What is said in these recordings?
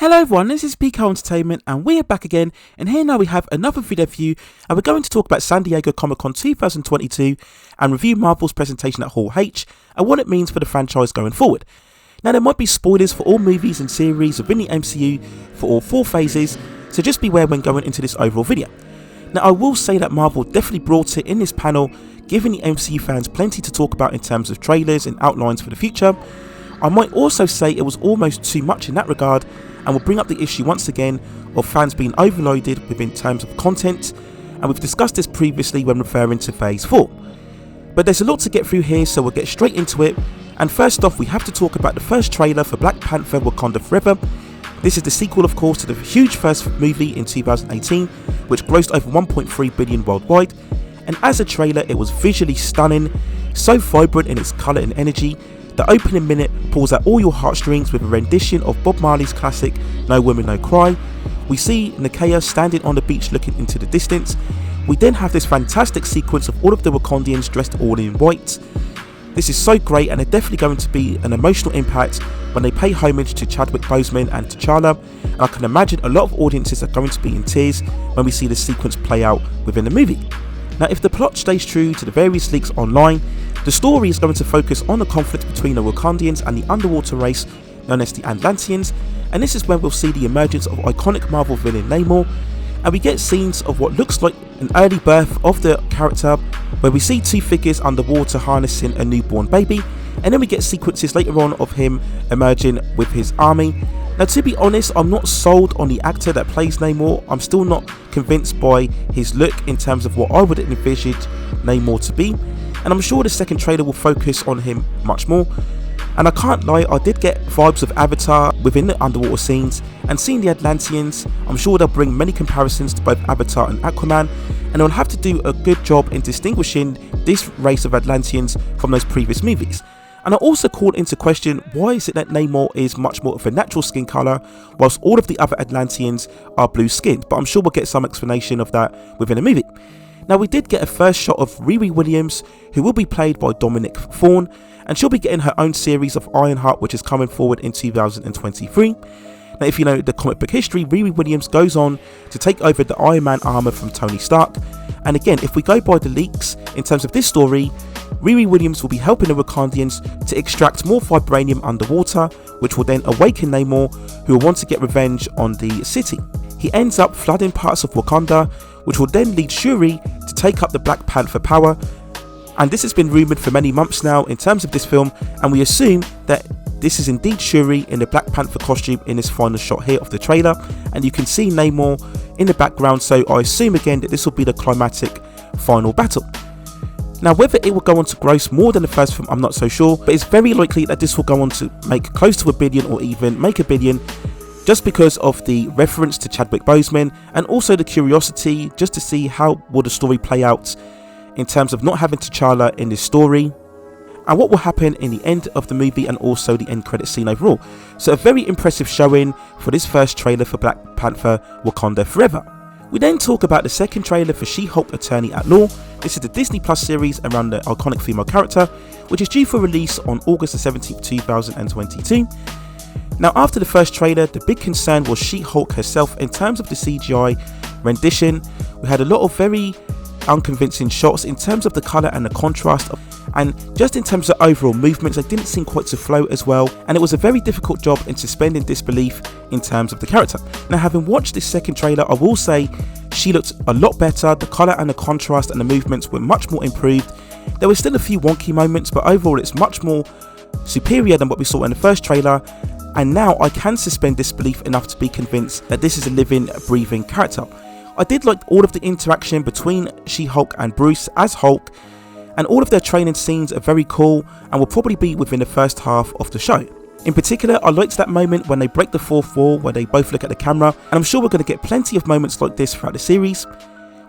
Hello everyone, this is PK Entertainment and we are back again, and here now we have another video for you, and we're going to talk about San Diego Comic-Con 2022 and review Marvel's presentation at HAWKEYE and what it means for the franchise going forward. Now there might be spoilers for all movies and series within the MCU for all 4 phases, so just beware when going into this overall video. Now I will say that Marvel definitely brought it in this panel, giving the MCU fans plenty to talk about in terms of trailers and outlines for the future. I might also say it was almost too much in that regard, and will bring up the issue once again of fans being overloaded within terms of content, and we've discussed this previously when referring to Phase 4. But there's a lot to get through here, so we'll get straight into it, and first off we have to talk about the first trailer for Black Panther Wakanda Forever. This is the sequel of course to the huge first movie in 2018, which grossed over 1.3 billion worldwide, and as a trailer it was visually stunning, so vibrant in its colour and energy. The opening minute pulls at all your heartstrings with a rendition of Bob Marley's classic No Woman No Cry. We see Nakia standing on the beach looking into the distance. We then have this fantastic sequence of all of the Wakandians dressed all in white. This is so great, and it's definitely going to be an emotional impact when they pay homage to Chadwick Boseman and T'Challa, and I can imagine a lot of audiences are going to be in tears when we see this sequence play out within the movie. Now if the plot stays true to the various leaks online, the story is going to focus on the conflict between the Wakandians and the underwater race known as the Atlanteans, and this is when we'll see the emergence of iconic Marvel villain Namor, and we get scenes of what looks like an early birth of the character, where we see 2 figures underwater harnessing a newborn baby, and then we get sequences later on of him emerging with his army. Now to be honest, I'm not sold on the actor that plays Namor. I'm still not convinced by his look in terms of what I would envision Namor to be, and I'm sure the second trailer will focus on him much more. And I can't lie, I did get vibes of Avatar within the underwater scenes, and seeing the Atlanteans, I'm sure they'll bring many comparisons to both Avatar and Aquaman, and they'll have to do a good job in distinguishing this race of Atlanteans from those previous movies. And I also called into question, why is it that Namor is much more of a natural skin colour whilst all of the other Atlanteans are blue skinned, but I'm sure we'll get some explanation of that within the movie. Now we did get a first shot of Riri Williams, who will be played by Dominic Thorne, and she'll be getting her own series of Ironheart, which is coming forward in 2023. Now if you know the comic book history, Riri Williams goes on to take over the Iron Man armour from Tony Stark, and again if we go by the leaks in terms of this story, Riri Williams will be helping the Wakandians to extract more vibranium underwater, which will then awaken Namor, who will want to get revenge on the city. He ends up flooding parts of Wakanda, which will then lead Shuri to take up the Black Panther power, and this has been rumoured for many months now in terms of this film, and we assume that this is indeed Shuri in the Black Panther costume in this final shot here of the trailer, and you can see Namor in the background, so I assume again that this will be the climatic final battle. Now whether it will go on to gross more than the first film, I'm not so sure, but it's very likely that this will go on to make close to $1 billion or even make $1 billion, just because of the reference to Chadwick Boseman, and also the curiosity just to see how will the story play out in terms of not having T'Challa in this story, and what will happen in the end of the movie and also the end credit scene overall. So a very impressive showing for this first trailer for Black Panther Wakanda Forever. We then talk about the second trailer for She-Hulk Attorney at Law. This is the Disney Plus series around the iconic female character, which is due for release on August the 17th, 2022. Now after the first trailer, the big concern was She-Hulk herself in terms of the CGI rendition. We had a lot of very unconvincing shots in terms of the colour and the contrast, and just in terms of overall movements, they didn't seem quite to flow as well, and it was a very difficult job in suspending disbelief in terms of the character. Now having watched this second trailer, I will say she looked a lot better. The colour and the contrast and the movements were much more improved. There were still a few wonky moments, but overall it's much more superior than what we saw in the first trailer, and now I can suspend disbelief enough to be convinced that this is a living, breathing character. I did like all of the interaction between She-Hulk and Bruce as Hulk, and all of their training scenes are very cool and will probably be within the first half of the show. In particular, I liked that moment when they break the fourth wall where they both look at the camera, and I'm sure we're going to get plenty of moments like this throughout the series.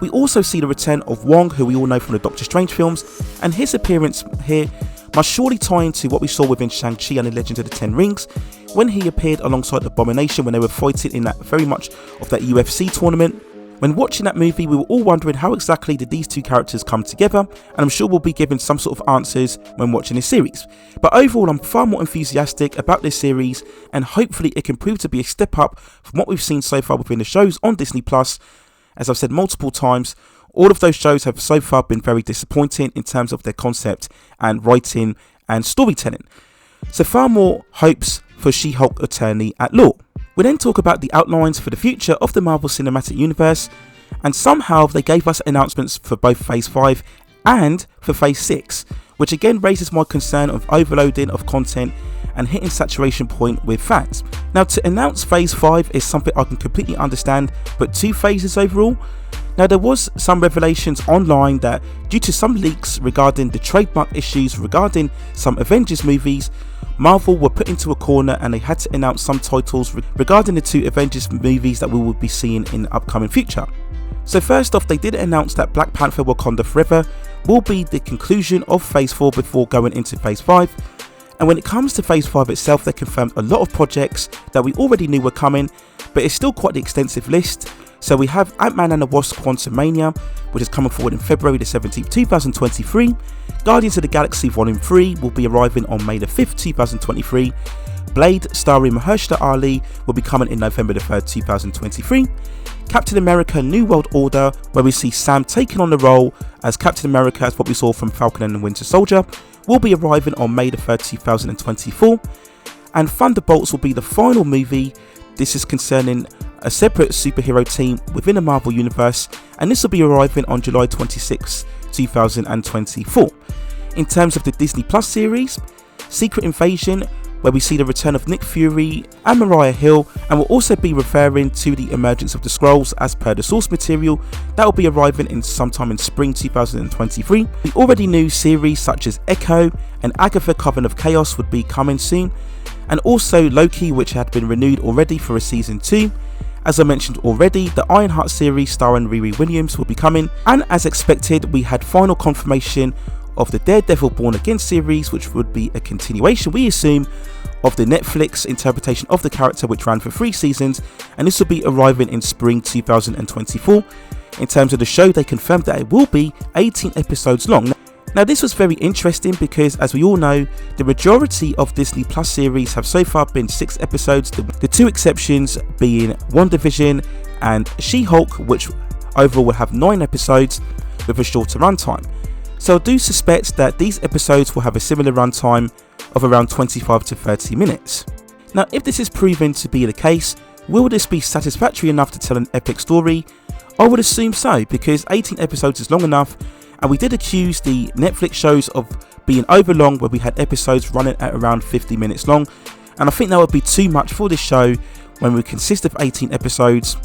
We also see the return of Wong, who we all know from the Doctor Strange films, and his appearance here must surely tie into what we saw within Shang-Chi and the Legend of the Ten Rings, when he appeared alongside Abomination when they were fighting in that very much of that UFC tournament. When watching that movie, we were all wondering how exactly did these two characters come together, and I'm sure we'll be given some sort of answers when watching this series. But overall, I'm far more enthusiastic about this series, and hopefully it can prove to be a step up from what we've seen so far within the shows on Disney+. As I've said multiple times, all of those shows have so far been very disappointing in terms of their concept and writing and storytelling. So far more hopes for She-Hulk Attorney at Law. We then talk about the outlines for the future of the Marvel Cinematic Universe, and somehow they gave us announcements for both Phase 5 and for Phase 6, which again raises my concern of overloading of content and hitting saturation point with fans. Now, to announce Phase 5 is something I can completely understand, but 2 phases overall? Now, there was some revelations online that due to some leaks regarding the trademark issues regarding some Avengers movies, Marvel were put into a corner and they had to announce some titles regarding the 2 Avengers movies that we will be seeing in the upcoming future. So first off, they did announce that Black Panther Wakanda Forever will be the conclusion of Phase 4 before going into Phase 5. And when it comes to Phase 5 itself, they confirmed a lot of projects that we already knew were coming, but it's still quite the extensive list. So we have Ant-Man and the Wasp Quantumania, which is coming forward in February the 17th, 2023. Guardians of the Galaxy Volume 3 will be arriving on May the 5th, 2023. Blade, starring Mahershala Ali, will be coming in November the 3rd, 2023. Captain America New World Order, where we see Sam taking on the role as Captain America, as what we saw from Falcon and the Winter Soldier, will be arriving on May the 3rd, 2024. And Thunderbolts will be the final movie. This is concerning a separate superhero team within the Marvel Universe, and this will be arriving on July 26, 2024. In terms of the Disney Plus series, Secret Invasion, where we see the return of Nick Fury and Mariah Hill, and will also be referring to the emergence of the Skrulls as per the source material. That will be arriving in sometime in spring 2023. We already knew series such as Echo and Agatha Coven of Chaos would be coming soon, and also Loki, which had been renewed already for a season 2. As I mentioned already, the Ironheart series starring Riri Williams will be coming, and as expected, we had final confirmation of the Daredevil Born Again series, which would be a continuation, we assume, of the Netflix interpretation of the character, which ran for 3 seasons, and this will be arriving in spring 2024. In terms of the show, they confirmed that it will be 18 episodes long. Now, this was very interesting because, as we all know, the majority of Disney Plus series have so far been 6 episodes, the 2 exceptions being WandaVision and She-Hulk, which overall will have 9 episodes with a shorter runtime. So I do suspect that these episodes will have a similar runtime of around 25 to 30 minutes. Now, if this is proven to be the case, will this be satisfactory enough to tell an epic story? I would assume so, because 18 episodes is long enough, and we did accuse the Netflix shows of being overlong, where we had episodes running at around 50 minutes long, and I think that would be too much for this show when we consist of 18 episodes.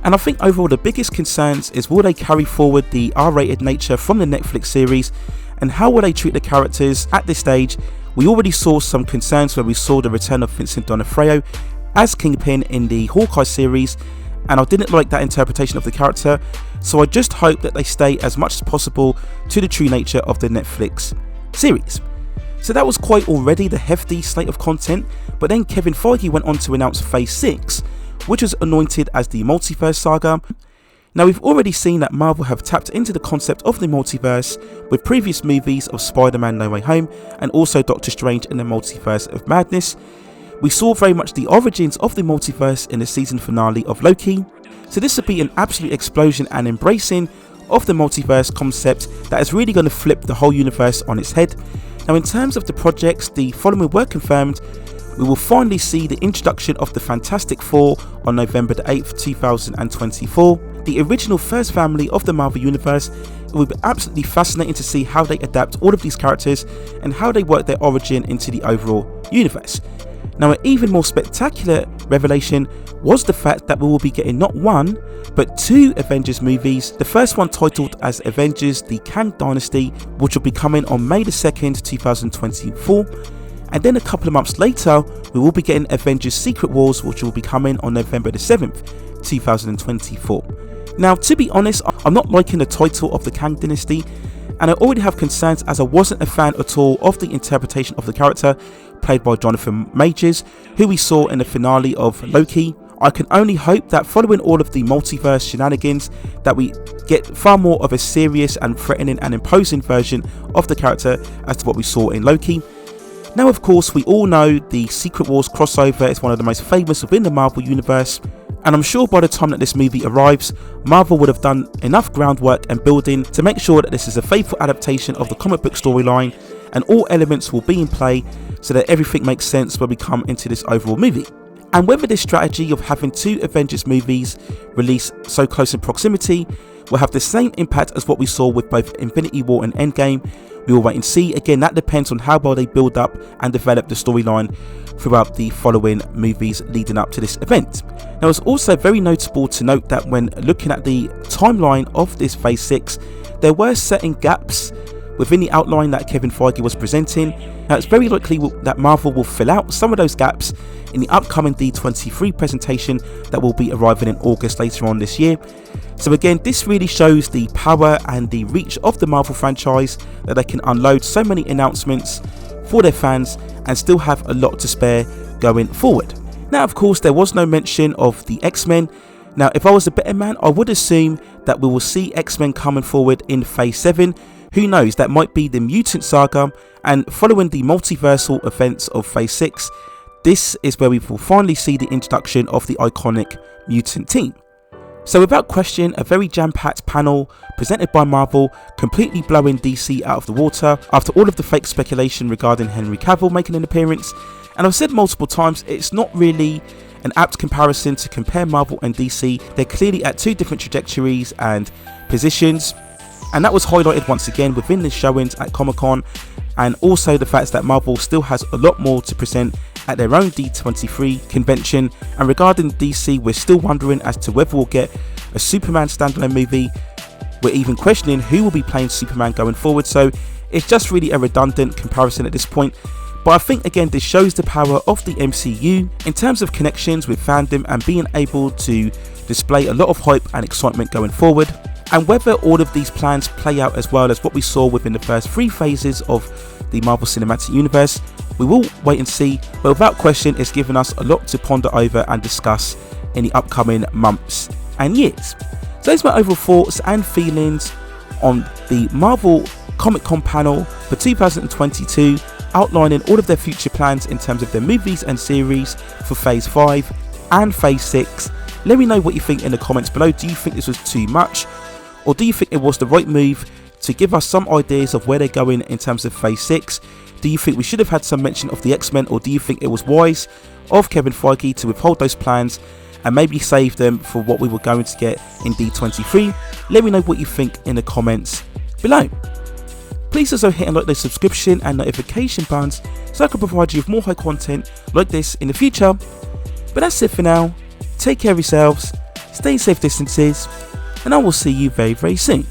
And I think overall the biggest concerns is, will they carry forward the R-rated nature from the Netflix series, and how will they treat the characters at this stage? We already saw some concerns where we saw the return of Vincent D'Onofrio as Kingpin in the Hawkeye series, and I didn't like that interpretation of the character, so I just hope that they stay as much as possible to the true nature of the Netflix series. So that was quite already the hefty slate of content, but then Kevin Feige went on to announce Phase 6, which was anointed as the Multiverse Saga. Now, we've already seen that Marvel have tapped into the concept of the multiverse with previous movies of Spider-Man No Way Home and also Doctor Strange in the Multiverse of Madness. We saw very much the origins of the multiverse in the season finale of Loki. So this would be an absolute explosion and embracing of the multiverse concept that is really going to flip the whole universe on its head. Now, in terms of the projects, the following were confirmed. We will finally see the introduction of the Fantastic Four on November the 8th, 2024. The original first family of the Marvel Universe. It will be absolutely fascinating to see how they adapt all of these characters and how they work their origin into the overall universe. Now, an even more spectacular revelation was the fact that we will be getting not 1, but 2 Avengers movies. The first one titled as Avengers The Kang Dynasty, which will be coming on May the 2nd, 2024. And then a couple of months later, we will be getting Avengers Secret Wars, which will be coming on November the 7th, 2024. Now, to be honest, I'm not liking the title of the Kang Dynasty, and I already have concerns as I wasn't a fan at all of the interpretation of the character played by Jonathan Majors, who we saw in the finale of Loki I can only hope that following all of the multiverse shenanigans that we get far more of a serious and threatening and imposing version of the character as to what we saw in Loki. Now of course we all know the Secret Wars crossover is one of the most famous within the Marvel universe, and I'm sure by the time that this movie arrives, Marvel would have done enough groundwork and building to make sure that this is a faithful adaptation of the comic book storyline, and all elements will be in play so that everything makes sense when we come into this overall movie. And whether this strategy of having 2 Avengers movies released so close in proximity will have the same impact as what we saw with both Infinity War and Endgame, we will wait and see. Again, that depends on how well they build up and develop the storyline throughout the following movies leading up to this event. Now it's also very notable to note that when looking at the timeline of this Phase 6, there were certain gaps within the outline that Kevin Feige was presenting. Now it's very likely that Marvel will fill out some of those gaps in the upcoming D23 presentation that will be arriving in August later on this year. So again, this really shows the power and the reach of the Marvel franchise, that they can unload so many announcements for their fans and still have a lot to spare going forward. Now of course there was no mention of the X-Men. Now if I was a better man, I would assume that we will see X-Men coming forward in Phase 7. Who knows, that might be the Mutant Saga, and following the multiversal events of Phase 6, this is where we will finally see the introduction of the iconic mutant team. So without question, a very jam-packed panel presented by Marvel, completely blowing DC out of the water after all of the fake speculation regarding Henry Cavill making an appearance. And I've said multiple times, it's not really an apt comparison to compare Marvel and DC. They're clearly at 2 different trajectories and positions, and that was highlighted once again within the showings at Comic-Con, and also the fact that Marvel still has a lot more to present at their own D23 convention. And regarding DC, we're still wondering as to whether we'll get a Superman standalone movie. We're even questioning who will be playing Superman going forward, so it's just really a redundant comparison at this point. But I think again this shows the power of the MCU in terms of connections with fandom and being able to display a lot of hype and excitement going forward. And whether all of these plans play out as well as what we saw within the first 3 phases of the Marvel Cinematic Universe, we will wait and see, but without question it's given us a lot to ponder over and discuss in the upcoming months and years. So those are my overall thoughts and feelings on the Marvel Comic-Con panel for 2022, outlining all of their future plans in terms of their movies and series for Phase 5 and Phase 6. Let me know what you think in the comments below. Do you think this was too much? Or do you think it was the right move to give us some ideas of where they're going in terms of Phase 6? Do you think we should have had some mention of the X-Men, or do you think it was wise of Kevin Feige to withhold those plans and maybe save them for what we were going to get in D23? Let me know what you think in the comments below. Please also hit and like the subscription and notification buttons so I can provide you with more high content like this in the future. But that's it for now. Take care of yourselves, stay safe distances, and I will see you very, very soon.